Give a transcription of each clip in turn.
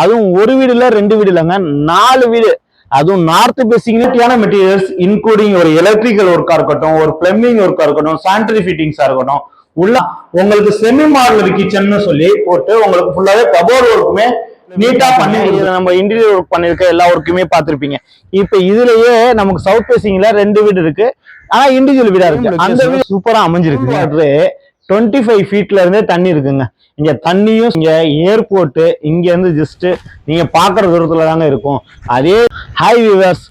அதுவும் ஒரு வீடு இல்ல, ரெண்டு வீடு இல்லைங்க, 4 வீடு. அதுவும் நார்த் பேசிக்கான மெட்டீரியல்ஸ் இன்க்ளூடிங் ஒரு எலக்ட்ரிக்கல் ஒர்க்கா இருக்கட்டும், ஒரு பிளம்பிங் ஒர்க்கா இருக்கட்டும், சானிட்டரி ஃபிட்டிங்ஸா இருக்கட்டும், உள்ள உங்களுக்கு செமி மாடுலர் கிச்சன் சொல்லி போட்டு உங்களுக்கு ஃபுல்லாவே கபோர்ட் ஒர்க்குமே நீட்டா பண்ணி நம்ம இன்டீரியர் ஒர்க் பண்ணிருக்க எல்லா ஒர்க்குமே பார்த்திருப்பீங்க. இப்ப இதுலயே நமக்கு சவுத் பேசிங்ல 2 வீடு இருக்கு, ஆனா இண்டிவிஜுவல் வீடா இருக்கு. அந்த வீடு சூப்பரா அமைஞ்சிருக்கு. 25 ஃபீட்ல இருந்தே தண்ணி இருக்குங்க. இங்க தண்ணியும் இங்க ஏர்போர்ட் இங்க இருந்து ஜஸ்ட் நீங்க பாக்குற தூரத்துல தாங்க இருக்கும். அதே ஹாய் வியூவர்ஸ்,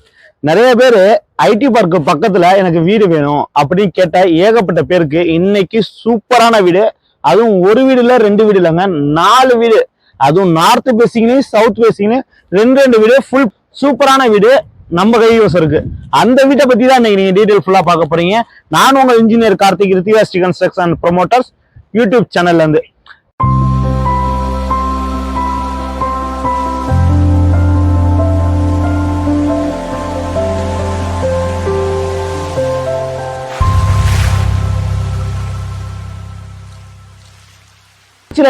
நிறைய பேர் ஐடி பார்க் பக்கத்துல எனக்கு வீடு வேணும் அப்படின்னு கேட்ட ஏகப்பட்ட பேருக்கு இன்னைக்கு சூப்பரான வீடு, அதுவும் ஒரு வீடு இல்ல, ரெண்டு வீடு இல்லைங்க, 4 வீடு. அதுவும் நார்த் பேசிங்னு சவுத் பேசிங்னு ரெண்டு வீடு ஃபுல் சூப்பரான வீடு நம்ம கைவசம் இருக்கு. அந்த வீட்டை பத்தி தான் இன்னைக்கு நீங்க டீடைல் ஃபுல்லா பார்க்க போறீங்க. நான் உங்க engineer Karthik, Rithika Sri construction promoters YouTube சேனல்ல இருந்து.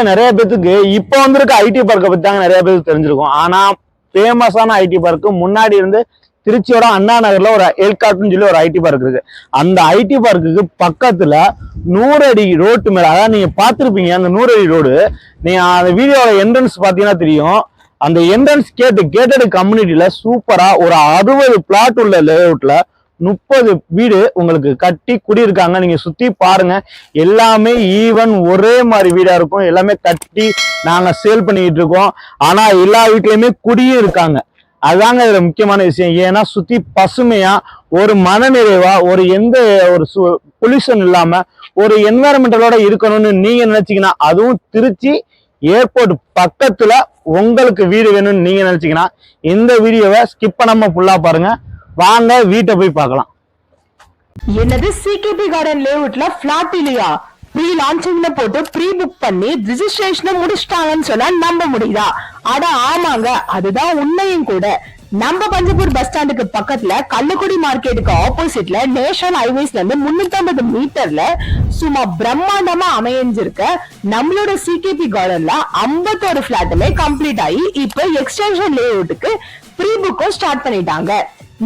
நிறைய பேருக்கு இப்ப வந்திருக்க ஐடி பார்க்க பத்தி தாங்க நிறைய பேருக்கு தெரிஞ்சிருக்கும். ஆனா ஃபேமஸான ஐடி பார்க் முன்னாடி இருந்து திருச்சியோட அண்ணா நகர்ல ஒரு எல்காட்னு சொல்லி ஒரு ஐடி பார்க் இருக்கு. அந்த ஐடி பார்க்குக்கு பக்கத்துல 100 அடி ரோட்டு மேல, அதாவது நீங்க பாத்திருப்பீங்க அந்த 100 அடி ரோடு, நீங்க அந்த வீடியோட என்ட்ரன்ஸ் பாத்தீங்கன்னா தெரியும். அந்த என்ட்ரன்ஸ் கேட்டட் கம்யூனிட்டியில சூப்பரா ஒரு 60 பிளாட் உள்ள லேஅவுட்ல 30 வீடு உங்களுக்கு கட்டி குடியிருக்காங்க. நீங்க சுத்தி பாருங்க, எல்லாமே ஈவன் ஒரே மாதிரி வீடா இருக்கும். எல்லாமே கட்டி நாங்க சேல் பண்ணிட்டு இருக்கோம். ஆனா எல்லா வீட்லயுமே குடியும் இருக்காங்க. அதுதாங்க இதுல முக்கியமான விஷயம். ஏன்னா சுத்தி பசுமையா, ஒரு மனநிறைவா, ஒரு எந்த ஒரு பொல்யூஷன் இல்லாம ஒரு என்வைரன்மெண்டலோட இருக்கணும்னு நீங்க நினைச்சீங்கன்னா, அதுவும் திருச்சி ஏர்போர்ட் பக்கத்துல உங்களுக்கு வீடு வேணும்னு நீங்க நினைச்சீங்கன்னா இந்த வீடியோவை ஸ்கிப் பண்ணாம ஃபுல்லா பாருங்க. வாங்க வீட்டை போய் பார்க்கலாம். என்னது சிகேபி கார்டன் லேஅவுட்ல பிளாட் இல்லையா? ப்ரீ லான்ச்சிங்ல போட்டு ப்ரீ புக் பண்ணி ரெஜிஸ்ட்ரேஷன் முடிச்சிட்டாங்கன்னு சொன்னா நம்ப முடியுதா? அட ஆமாங்க, அதுதான் உண்மையும் கூட. நம்ம பஞ்சப்பூர் பஸ் ஸ்டாண்டுக்கு பக்கத்துல கள்ளுக்குடி மார்க்கெட்டுக்கு ஆப்போசிட்ல நேஷனல் ஹைவேஸ்ல இருந்து 350 மீட்டர்ல சும்மா பிரம்மாண்டமா அமைஞ்சிருக்க நம்மளோட சிகேபி கார்டன்ல 51 பிளாட்டுமே கம்ப்ளீட் ஆகி இப்ப எக்ஸ்டென்ஷன் லேஅவுட்டுக்கு ப்ரீ புக்கும் ஸ்டார்ட் பண்ணிட்டாங்க.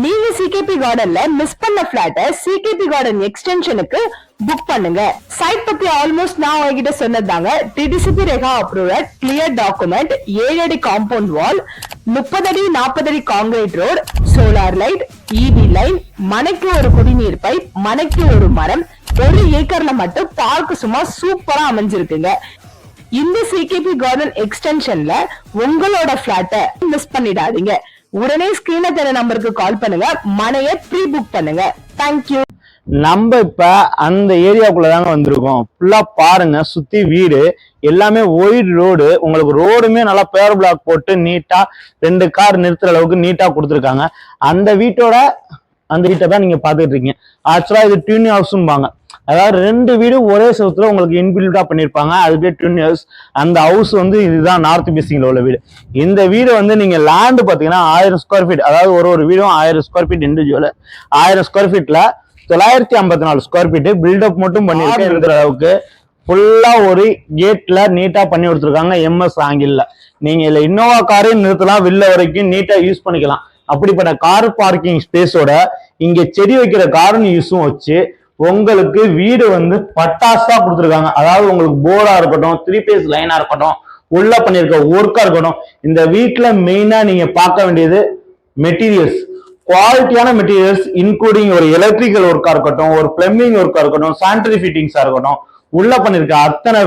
நீங்க சிகேபி கார்டன்ல மிஸ் பண்ண பிளாட்ட சிகேபி கார்டன் எக்ஸ்டென்ஷனுக்கு புக் பண்ணுங்க. சைட் பத்தி ஆல்மோஸ்ட் நான் உங்ககிட்ட சொன்னதாங்க. டிடிசிபி ரேகா அப்ரூவ்ட், கிளியர் டாக்குமெண்ட், 7 அடி காம்பவுண்ட் வால், 30 அடி 40 அடி concrete road, solar light, EB line, மனைக்கு ஒரு குடிநீர் பைப், மனைக்கு ஒரு மரம், 1 ஏக்கர்ல மட்டும் பார்க் சும்மா சூப்பரா அமைஞ்சிருக்குங்க. இந்த சிகேபி கார்டன் எக்ஸ்டென்ஷன்ல உங்களோட பிளாட்டை மிஸ் பண்ணிடாதீங்க. உடனே ஸ்கிரீன்ல தெரிய நம்பருக்கு கால் பண்ணுங்க, மனையை ப்ரீ புக் பண்ணுங்க. தேங்க்யூ. நம்ம இப்ப அந்த ஏரியாக்குள்ளதாங்க வந்திருக்கோம். ஃபுல்லா பாருங்க, சுத்தி வீடு எல்லாமே ஒயிட் ரோடு. உங்களுக்கு ரோடுமே நல்லா பேர் பிளாக் போட்டு நீட்டா 2 கார் நிறுத்துற அளவுக்கு நீட்டா கொடுத்துருக்காங்க. அந்த வீட்டை தான் நீங்க பாத்துட்டு இருக்கீங்க. ஆக்சுவலா இது டியூன் ஹவுஸ்பாங்க. அதாவது 2 வீடு ஒரே சவுத்துல உங்களுக்கு இன்பில்டா பண்ணிருப்பாங்க. அதுக்கே டியூன் ஹவுஸ். அந்த ஹவுஸ் இதுதான் நார்த் பேசிங்ல உள்ள வீடு. இந்த வீடு நீங்க லேண்ட் பாத்தீங்கன்னா 1000 ஸ்கொயர் ஃபீட், அதாவது ஒரு வீடும் 1000 ஸ்கொயர் ஃபீட் இண்டிவிஜுவல். 1000 ஸ்கொயர் ஃபீட்ல 954 ஸ்கொயர் ஃபீட் பில்டப் மட்டும் பண்ணிருக்கேன் இருக்கிற அளவுக்கு ஃபுல்லா ஒரு கேட்ல நீட்டா பண்ணி கொடுத்துருக்காங்க. எம்எஸ் ஆங்கிள் நீங்க இல்ல இன்னோவா காரையும் நிறுத்தலாம், வெளில வரைக்கும் நீட்டா யூஸ் பண்ணிக்கலாம். அப்படிப்பட்ட கார் பார்க்கிங் ஸ்பேஸோட இங்க செடி வைக்கிற கார்டன் யூஸும் வச்சு உங்களுக்கு வீடு பட்டாசா கொடுத்துருக்காங்க. அதாவது உங்களுக்கு போர்டா இருக்கட்டும், 3 பேஸ் லைனா இருக்கட்டும், உள்ள பண்ணிருக்க ஒர்க்கா இருக்கட்டும், இந்த வீட்டுல மெயினா நீங்க பார்க்க வேண்டியது மெட்டீரியல்ஸ், குவாலிட்டியான மெட்டீரியல்ஸ் இன்க்ளூடிங் ஒரு எலக்ட்ரிக்கல் ஒர்க்கா இருக்கட்டும், ஒரு பிளம்பிங் ஒர்க்கா இருக்கட்டும், சானிட்டரி ஃபிட்டிங்ஸா இருக்கட்டும், உள்ள பண்ணிருக்க அத்தனை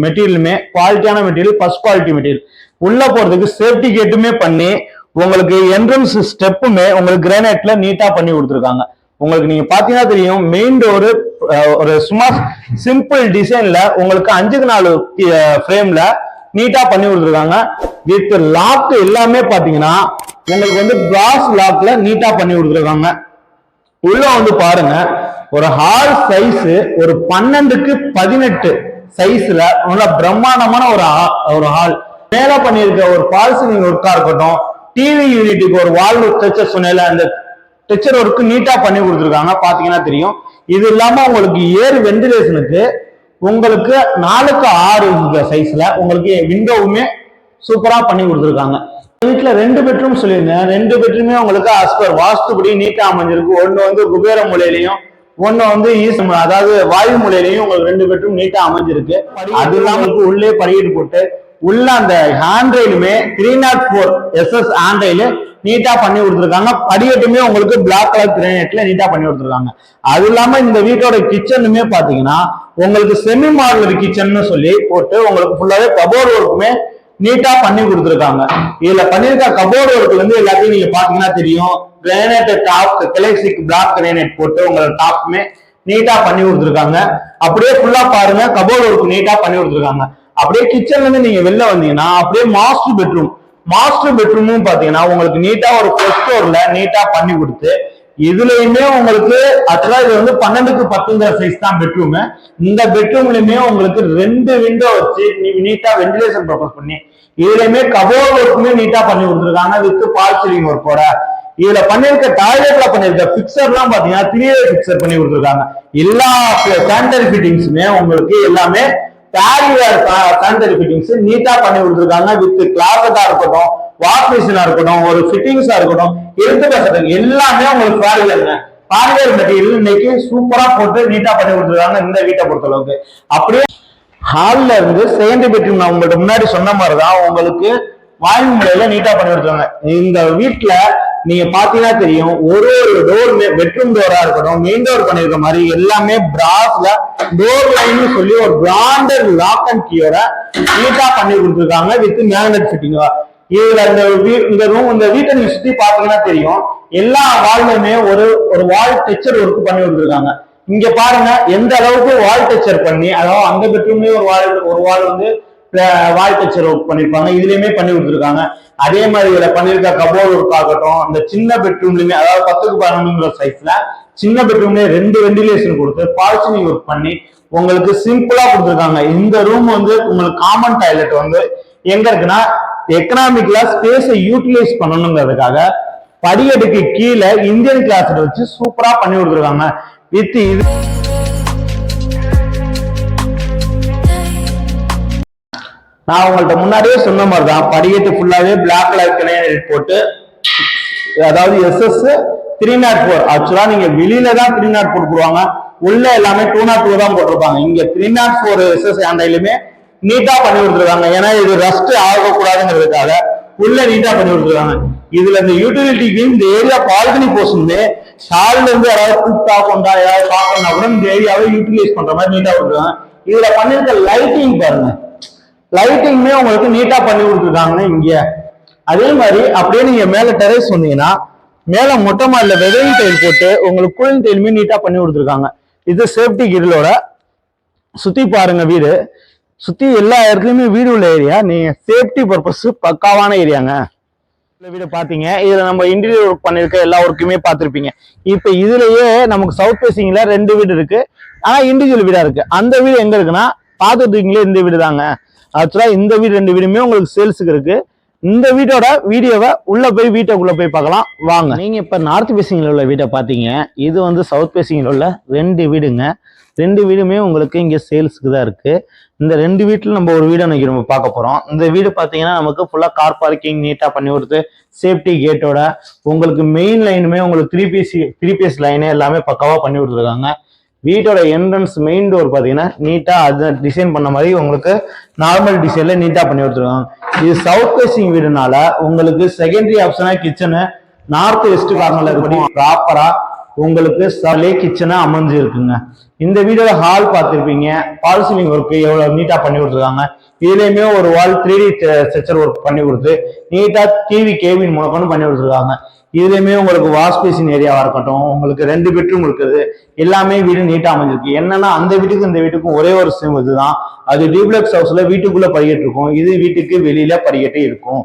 மெட்டீரியலுமே குவாலிட்டியான மெட்டீரியல், ஃபர்ஸ்ட் குவாலிட்டி மெட்டீரியல். உள்ள போறதுக்கு சேஃப்டி கேட்டுமே பண்ணி உங்களுக்கு என்ட்ரன்ஸ் ஸ்டெப்புமே உங்களுக்கு கிரானைட்ல நீட்டா பண்ணி கொடுத்துருக்காங்க. உங்களுக்கு நீங்க பாத்தீங்கன்னா தெரியும், மெயின் டோரு ஒரு சும்மா சிம்பிள் டிசைன்ல உங்களுக்கு 5x4 ஃப்ரேம்ல நீட்டா பண்ணி கொடுத்துருக்காங்க. வித் லாக் எல்லாமே பாத்தீங்கன்னா உங்களுக்கு கிளாஸ் லாக்ல நீட்டா பண்ணி கொடுத்துருக்காங்க. உள்ள பாருங்க, ஒரு ஹால் சைஸ் ஒரு 12x 18 சைஸ்ல நல்ல பிரம்மாண்டமான ஒரு ஹால். மேல பண்ணிருக்க ஒரு ஃபால் சீலிங் ஒர்க்கா இருக்கட்டும், டிவி யூனிட்டுக்கு ஒரு வால் டச்சர் சொன்னேன்ல, அந்த டச்சர் ஒர்க் நீட்டா பண்ணி கொடுத்துருக்காங்க. பாத்தீங்கன்னா தெரியும். இது இல்லாம உங்களுக்கு ஏர் வென்டிலேஷனுக்கு உங்களுக்கு 4x6 சைஸ்ல உங்களுக்கு விண்டோவுமே சூப்பரா பண்ணி கொடுத்துருக்காங்க. வீட்டுல 2 பெட்ரூம் சொல்லியிருந்தேன். 2 பெட்ரூமே உங்களுக்கு அஸ்பர் வாஸ்துபடி நீட்டா அமைஞ்சிருக்கு. ஒண்ணு வந்து குபேர மூலையிலையும், ஒண்ணு வந்து அதாவது வாயு மூலையிலையும் உங்களுக்கு 2 பெட்ரூம் நீட்டா அமைஞ்சிருக்கு. அது இல்லாம உள்ளே படிக்கட்டு போட்டு உள்ள அந்த ஹேண்ட்ரைலுமே 304 SS ஹேண்ட்ரைலு நீட்டா பண்ணி கொடுத்துருக்காங்க. படிக்கட்டுமே உங்களுக்கு பிளாக் கலர் கிரானைட்ல நீட்டா பண்ணி கொடுத்துருக்காங்க. அது இல்லாம இந்த வீட்டோட கிச்சனுமே பாத்தீங்கன்னா உங்களுக்கு செமி மாடுலர் கிச்சன் சொல்லி போட்டு உங்களுக்கு ஃபுல்லாவே கபோர்டு ஒர்க்குமே நீட்டா பண்ணி கொடுத்துருக்காங்க. இதுல பண்ணிருக்க கபோர்டு ஒர்க்ல இருந்து எல்லாத்தையும் நீங்க பாத்தீங்கன்னா தெரியும். Granite top classic black granite போட்டு உங்களோட டாப்புமே நீட்டா பண்ணி கொடுத்துருக்காங்க. அப்படியே ஃபுல்லா பாருங்க கபோர்டு ஒர்க் நீட்டா பண்ணி கொடுத்துருக்காங்க. அப்படியே கிச்சன்ல இருந்து நீங்க வெளில வந்தீங்கன்னா அப்படியே மாஸ்டர் பெட்ரூமும் பாத்தீங்கன்னா உங்களுக்கு நீட்டா ஒரு ஃபர்ஸ்ட் ஃப்ளோர்ல நீட்டா பண்ணி கொடுத்து இதுலயுமே உங்களுக்கு ஆக்சுவலா இது வந்து 12க்கு 10 சைஸ் தான் பெட்ரூம். இந்த பெட்ரூம்லயுமே உங்களுக்கு 2 விண்டோ வச்சு நீட்டா வென்டிலேஷன் பர்பஸ் பண்ணி இதுலயுமே கபோர்ட் ஒர்க்குமே நீட்டா பண்ணி கொடுத்துருக்காங்க வித் பால் சீலிங் ஒர்க்கோட. இதுல பண்ணிருக்க டாய்லெட்ல பண்ணிருக்க பிக்சர் எல்லாம் பாத்தீங்கன்னா 3A பிக்சர் பண்ணி கொடுத்துருக்காங்க. எல்லா சானிட்டரி ஃபிட்டிங்ஸுமே உங்களுக்கு எல்லாமே சானிட்டரி ஃபிட்டிங்ஸ் நீட்டா பண்ணி கொடுத்துருக்காங்க வித் கிளாஸா இருக்கட்டும், வாஷ் மிஷினா இருக்கட்டும், ஒரு ஃபிட்டிங்ஸா இருக்கட்டும், எல்லாமே உங்களுக்கு பாரிவேர் மெட்டீரியல் இன்னைக்கு சூப்பரா போட்டு நீட்டா பண்ணி கொடுத்துருக்காங்க இந்த வீட்டை பொறுத்த அளவுக்கு. அப்படியே ஹால்ல இருந்து செகண்டரி பெட்ரூம் நான் உங்கள்ட்ட முன்னாடி சொன்ன மாதிரிதான் உங்களுக்கு வாயு முறையில நீட்டா பண்ணி கொடுத்துருக்காங்க. இந்த வீட்டுல நீங்க பாத்தீங்கன்னா தெரியும் ஒரு டோர் பெட்ரூம் டோரா இருக்கட்டும், மெயின் டோர் பண்ணிருக்க மாதிரி எல்லாமே பிராஸ்ல டோர் லைன் சொல்லி ஒரு பிராண்டட் லாக் அண்ட் கீயோட நீட்டா பண்ணி கொடுத்துருக்காங்க வித் மேக்னெட் ஃபிட்டிங். இதுல இந்த வீட்டை நீங்க சுத்தி பாத்தீங்கன்னா தெரியும் எல்லா வால்லுமே ஒரு வால் டெக்சர் ஒர்க் பண்ணி கொடுத்துருக்காங்க. இங்க பாருங்க எந்த அளவுக்கு வால் டெக்சர் பண்ணி, அதாவது அந்த பெட்ரூம்லயே ஒரு வால் வந்து வால் டெக்சர் ஒர்க் பண்ணிருப்பாங்க, இதுலயுமே பண்ணி கொடுத்துருக்காங்க. அதே மாதிரி இதுல பண்ணிருக்க கபோர்ட் ஒர்க் ஆகட்டும், அந்த சின்ன பெட்ரூம்லயுமே அதாவது 10க்கு 11 சைஸ்ல சின்ன பெட்ரூம்லயே 2 வெண்டிலேஷன் கொடுத்து பால்சனிங் ஒர்க் பண்ணி உங்களுக்கு சிம்பிளா கொடுத்துருக்காங்க. இந்த ரூம் வந்து உங்களுக்கு காமன் டாய்லெட் வந்து எங்க இருக்குன்னா எக்கனாமிக்ல ஸ்பேஸை யூட்டிலைஸ் பண்ணணுங்கிறதுக்காக படிக்கட்டுக்கு கீழே இந்தியன் கிளாஸ் வச்சு சூப்பரா பண்ணி கொடுத்துருக்காங்க வித் இது. நான் உங்கள்ட்ட முன்னாடியே சொன்ன மாதிரிதான் படிக்கட்டு ஃபுல்லாவே பிளாக் கலர் கிரானைட் போட்டு அதாவது SS 304. ஆக்சுவலா நீங்க வெளியில தான் 304 போடுவாங்க, உள்ள எல்லாமே 202 தான் போட்டிருப்பாங்க. இங்க 304 SS ஹேண்டைலுமே நீட்டா பண்ணி கொடுத்துருக்காங்க. ஏன்னா இது ரஸ்ட் ஆகக்கூடாதுங்கிறதுக்காக உள்ள நீட்டா பண்ணி கொடுத்துருக்காங்க. இதுல இந்த யூட்டிலிட்டிக்கு இந்த ஏரியா பால்கனி போர்ஷன்ல ஹால்ல இருந்து யாராவது கூப்பிட்டா கொண்டா யாராவது பார்க்கணும்னா கூட இந்த ஏரியாவை யூட்டிலைஸ் பண்ற மாதிரி நீட்டா கொடுத்துருக்காங்க. இதுல பண்ணிருக்க லைட்டிங் பாருங்க, லைட்டிங்குமே உங்களுக்கு நீட்டா பண்ணி கொடுத்துருக்காங்க இங்க. அதே மாதிரி அப்படியே நீங்க மேல டெரஸ் வந்தீங்கன்னா மேல மொட்டை மாடில வெதரிங் டைல் போட்டு உங்களுக்கு கூலிங் டைலுமே நீட்டா பண்ணி கொடுத்துருக்காங்க. இது சேஃப்டி கிரிலோட. சுத்தி பாருங்க வீடு, சுத்தி எல்லா இடத்துலயுமே வீடு உள்ள ஏரியா. நீங்க சேஃப்டி பர்பஸ் பக்காவான ஏரியாங்க. வீடு பாத்தீங்க, இதுல நம்ம இன்டீரியர் ஒர்க் பண்ணிருக்க எல்லா ஒர்க்குமே பார்த்திருப்பீங்க. இப்ப இதுலயே நமக்கு சவுத் ஃபேசிங்ல 2 வீடு இருக்கு, ஆனா இண்டிவிஜுவல் வீடா இருக்கு. அந்த வீடு எங்க இருக்குன்னா பார்த்துட்டு இருக்கீங்களே இந்த வீடு தாங்க. ஆக்சுவலா இந்த வீடு 2 வீடுமே உங்களுக்கு சேல்ஸுக்கு இருக்கு. இந்த வீட்டோட வீடியோவை உள்ள போய் வீட்டுக்குள்ள போய் பார்க்கலாம் வாங்க. நீங்க இப்ப நார்த் ஃபேசிங்ல உள்ள வீட்டை பாத்தீங்க, இது வந்து சவுத் ஃபேசிங்ல உள்ள 2 வீடுங்க. 2 வீடுமே உங்களுக்கு இங்க சேல்ஸுக்கு தான் இருக்கு. இந்த 2 வீட்டுல நம்ம ஒரு வீடு அன்னைக்கு நம்ம பார்க்க போறோம். இந்த வீடு பாத்தீங்கன்னா நமக்கு ஃபுல்லா கார் பார்க்கிங் நீட்டா பண்ணி கொடுத்து சேஃப்டி கேட்டோட உங்களுக்கு மெயின் லைனுமே உங்களுக்கு 3 பீஸ் லைனு எல்லாமே பக்காவா பண்ணி கொடுத்துருக்காங்க. வீட்டோட என்ட்ரன்ஸ் மெயின் டோர் பாத்தீங்கன்னா நீட்டா அது டிசைன் பண்ண மாதிரி உங்களுக்கு நார்மல் டிசைன்ல நீட்டா பண்ணி கொடுத்துருக்காங்க. இது சவுத் ஃபேசிங் வீடுனால உங்களுக்கு செகண்டரி ஆப்ஷனா கிச்சனு நார்த் வெஸ்ட் கார்னர்ல இருக்கக்கூடிய ப்ராப்பரா உங்களுக்கு சலே கிச்சனா அமைஞ்சு இருக்குங்க. இந்த வீடியோல ஹால் பார்த்திருப்பீங்க, பால் சீலிங் ஒர்க் எவ்வளவு நீட்டா பண்ணி கொடுத்துருக்காங்க. இதுலயுமே ஒரு வால் 3D ஸ்ட்ரக்சர் ஒர்க் பண்ணி கொடுத்து நீட்டா டிவி கேபின் முழக்கம்னு பண்ணி கொடுத்துருக்காங்க. இதுலயுமே உங்களுக்கு வாஷ் பேசின் ஏரியாவா இருக்கட்டும், உங்களுக்கு 2 பெட்ரூம் இருக்குது, எல்லாமே வீடு நீட்டா அமைஞ்சிருக்கு. என்னன்னா அந்த வீட்டுக்கும் இந்த வீட்டுக்கும் ஒரே ஒரு சேம் இதுதான். அது டியூப்ளெக்ஸ் ஹவுஸ்ல வீட்டுக்குள்ள படிக்கட்டு இருக்கும், இது வீட்டுக்கு வெளியில படிக்கட்டு இருக்கும்.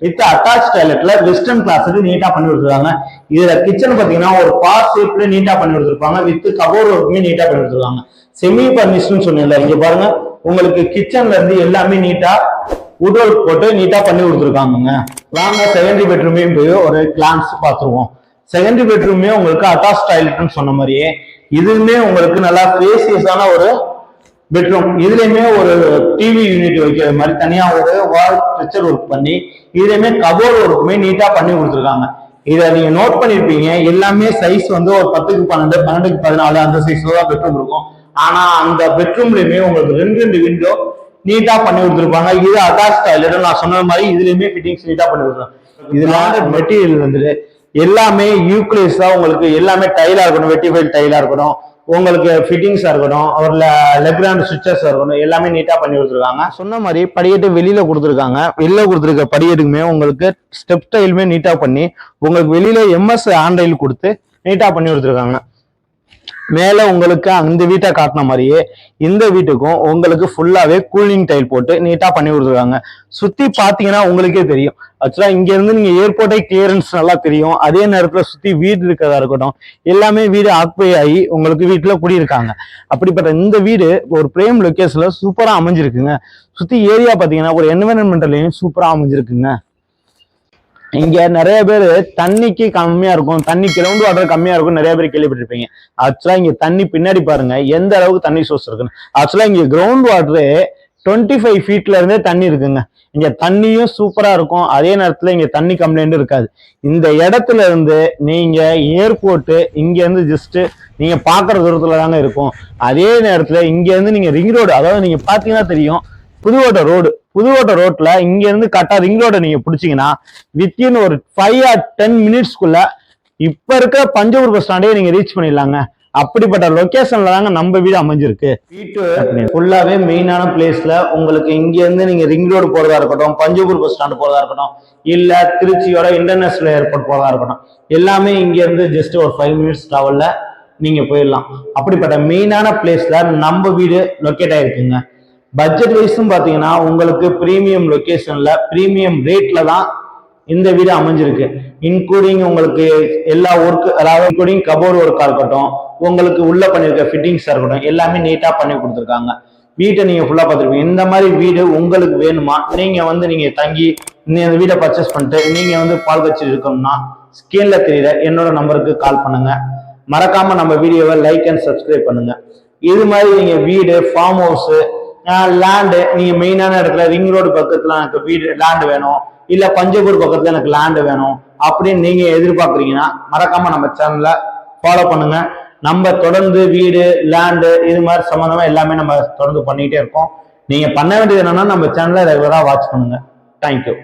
வித் அட்டாச் டாய்லெட்ல வெஸ்டர்ன் கிளாஸுக்கு நீட்டா பண்ணி கொடுத்துருக்காங்க. இதுல கிச்சன் பாத்தீங்கன்னா ஒரு பார் ஷேப்ல நீட்டா பண்ணி கொடுத்துருப்பாங்க வித் கபோர்ட் ஒர்க்குமே நீட்டா பண்ணி கொடுத்துருக்காங்க. செமி பர்னிஷ்னு சொன்னீங்கல்ல, இங்க பாருங்க உங்களுக்கு கிச்சன்ல இருந்து எல்லாமே நீட்டா வுட் ஒர்க் போட்டு நீட்டா பண்ணி கொடுத்துருக்காங்க. வாங்க செகண்டரி பெட்ரூமையும் போய் ஒரு கிளான்ஸ் பார்த்துருவோம். செகண்டரி பெட்ரூமே உங்களுக்கு அட்டாச் டாய்லெட்னு சொன்ன மாதிரியே இதுவுமே உங்களுக்கு நல்லா ஸ்பேசியஸான ஒரு பெட்ரூம் இதுலயுமே ஒரு டிவி யூனிட் வைக்கிற மாதிரி தனியா ஒரு வால் ஸ்ட்ரக்சர் ஒர்க் பண்ணி இதுலயுமே கபோர்டு ஒர்க்குமே நீட்டா பண்ணி கொடுத்துருக்காங்க. இதை நீங்க நோட் பண்ணிருப்பீங்க, எல்லாமே சைஸ் வந்து ஒரு 10க்கு 12, 12க்கு 14 அந்த சைஸ்ல தான் பெட்ரூம் இருக்கும். ஆனா அந்த பெட்ரூம்லயுமே உங்களுக்கு ரெண்டு விண்டோ நீட்டா பண்ணி கொடுத்துருப்பாங்க. இது அட்டாச் டாய்லெட் நான் சொன்ன மாதிரி இதுலயுமே ஃபிட்டிங்ஸ் நீட்டா பண்ணி கொடுத்துருக்காங்க. இதுல மெட்டீரியல் வந்துட்டு எல்லாமே யூக்ளிஸ் தான், உங்களுக்கு எல்லாமே டைலா இருக்கணும், வெட்டிஃபைல் டைலா இருக்கணும், உங்களுக்கு ஃபிட்டிங்ஸா இருக்கணும், ஒரு லெக்ராண்ட் சுவிச்சஸ் இருக்கணும், எல்லாமே நீட்டா பண்ணி கொடுத்துருக்காங்க. சொன்ன மாதிரி படிக்கட்டு வெளியில கொடுத்துருக்காங்க. வெளியில கொடுத்துருக்க படிக்கட்டுக்குமே உங்களுக்கு ஸ்டெப் டைலுமே நீட்டா பண்ணி உங்களுக்கு வெளியில எம்எஸ் ஆண்ட்ராய்டு கொடுத்து நீட்டா பண்ணி கொடுத்துருக்காங்க. மேல உங்களுக்கு அந்த வீட்டை காட்டின மாதிரியே இந்த வீட்டுக்கும் உங்களுக்கு ஃபுல்லாவே கூலிங் டைல் போட்டு நீட்டா பண்ணி கொடுத்துருக்காங்க. சுத்தி பாத்தீங்கன்னா உங்களுக்கே தெரியும். ஆக்சுவலா இங்க இருந்து நீங்க ஏர்போர்ட்டே கிளியரன்ஸ் நல்லா தெரியும். அதே நேரத்துல சுத்தி வீடு இருக்கிறதா இருக்கட்டும், எல்லாமே வீடு ஆக்குபை ஆகி உங்களுக்கு வீட்டுல குடியிருக்காங்க. அப்படிப்பட்ட இந்த வீடு ஒரு பிரேம் லொகேஷன்ல சூப்பரா அமைஞ்சிருக்குங்க. சுத்தி ஏரியா பாத்தீங்கன்னா ஒரு என்விரான்மெண்டலையும் சூப்பரா அமைஞ்சிருக்குங்க. இங்க நிறைய பேர் தண்ணிக்கு கம்மியா இருக்கும், தண்ணி கிரவுண்ட் வாட்டர் கம்மியா இருக்கும் நிறைய பேர் கேள்விப்பட்டிருப்பீங்க. ஆக்சுவலா இங்க தண்ணி பின்னாடி பாருங்க எந்த அளவுக்கு தண்ணி சோர்ஸ் இருக்குன்னு. ஆக்சுவலா இங்க கிரவுண்ட் வாட்டரு 25 ஃபீட்ல இருந்தே தண்ணி இருக்குங்க. இங்க தண்ணியும் சூப்பரா இருக்கும், அதே நேரத்துல இங்க தண்ணி கம்ப்ளைண்ட் இருக்காது. இந்த இடத்துல இருந்து நீங்க ஏர்போர்ட் இங்க இருந்து ஜஸ்ட் நீங்க பாக்குற தூரத்துல தாங்க இருக்கும். அதே நேரத்துல இங்க இருந்து நீங்க ரிங் ரோடு, அதாவது நீங்க பாத்தீங்கன்னா தெரியும் புதுக்கோட்டை ரோட்ல இங்க இருந்து கரெக்டா ரிங் ரோட நீங்க பிடிச்சீங்கன்னா வித்தின் ஒரு 5 or 10 மினிட்ஸ்க்குள்ள இப்ப இருக்கிற பஞ்சபூர் பஸ் ஸ்டாண்டே நீங்க ரீச் பண்ணிடலாங்க. அப்படிப்பட்ட லொகேஷன்ல தாங்க நம்ம வீடு அமைஞ்சிருக்கு. வீட்டு ஃபுல்லாவே மெயினான பிளேஸ்ல உங்களுக்கு இங்க இருந்து நீங்க ரிங் ரோடு போறதா இருக்கட்டும், பஞ்சபூர் பஸ் ஸ்டாண்டு போறதா இருக்கட்டும், இல்ல திருச்சியோட இன்டர்நேஷனல் ஏர்போர்ட் போறதா இருக்கட்டும், எல்லாமே இங்க இருந்து ஜஸ்ட் ஒரு 5 மினிட்ஸ் டிராவல்ல நீங்க போயிடலாம். அப்படிப்பட்ட மெயினான பிளேஸ்ல நம்ம வீடு லொக்கேட் ஆயிருக்குங்க. பட்ஜெட் வைஸும் பாத்தீங்கன்னா உங்களுக்கு பிரீமியம் லொகேஷன்ல பிரீமியம் ரேட்ல தான் இந்த வீடு அமைஞ்சிருக்கு. இன்க்ளூடிங் உங்களுக்கு எல்லா ஒர்க், அதாவது இன்க்ளூடிங் கபோர்டு ஒர்க்கா இருக்கட்டும், உங்களுக்கு உள்ள பண்ணிருக்க ஃபிட்டிங்ஸா இருக்கட்டும், எல்லாமே நீட்டா பண்ணி கொடுத்துருக்காங்க. வீட்டை நீங்க ஃபுல்லா பார்த்துருப்பீங்க. இந்த மாதிரி வீடு உங்களுக்கு வேணுமா, நீங்க வந்து நீங்க தங்கி இந்த வீடை பர்ச்சேஸ் பண்ணிட்டு நீங்க வந்து பால் கட்சி இருக்கணும்னா ஸ்கிரீன்ல தெரியற என்னோட நம்பருக்கு கால் பண்ணுங்க. மறக்காம நம்ம வீடியோவை லைக் அண்ட் சப்ஸ்கிரைப் பண்ணுங்க. இது மாதிரி நீங்க வீடு, ஃபார்ம் ஹவுஸ், லேண்டு, நீங்க மெயினான இடத்துல ரிங் ரோடு பக்கத்துல எனக்கு வீடு லேண்டு வேணும், இல்ல பஞ்சபூர் பக்கத்துல எனக்கு லேண்டு வேணும் அப்படின்னு நீங்க எதிர்பார்க்குறீங்கன்னா மறக்காம நம்ம சேனலை ஃபாலோ பண்ணுங்க. நம்ம தொடர்ந்து வீடு, லேண்டு இது மாதிரி சம்பந்தமா எல்லாமே நம்ம தொடர்ந்து பண்ணிட்டே இருக்கோம். நீங்க பண்ண வேண்டியது என்னன்னா நம்ம சேனலை ரெகுலரா வாட்ச் பண்ணுங்க. தேங்க்யூ.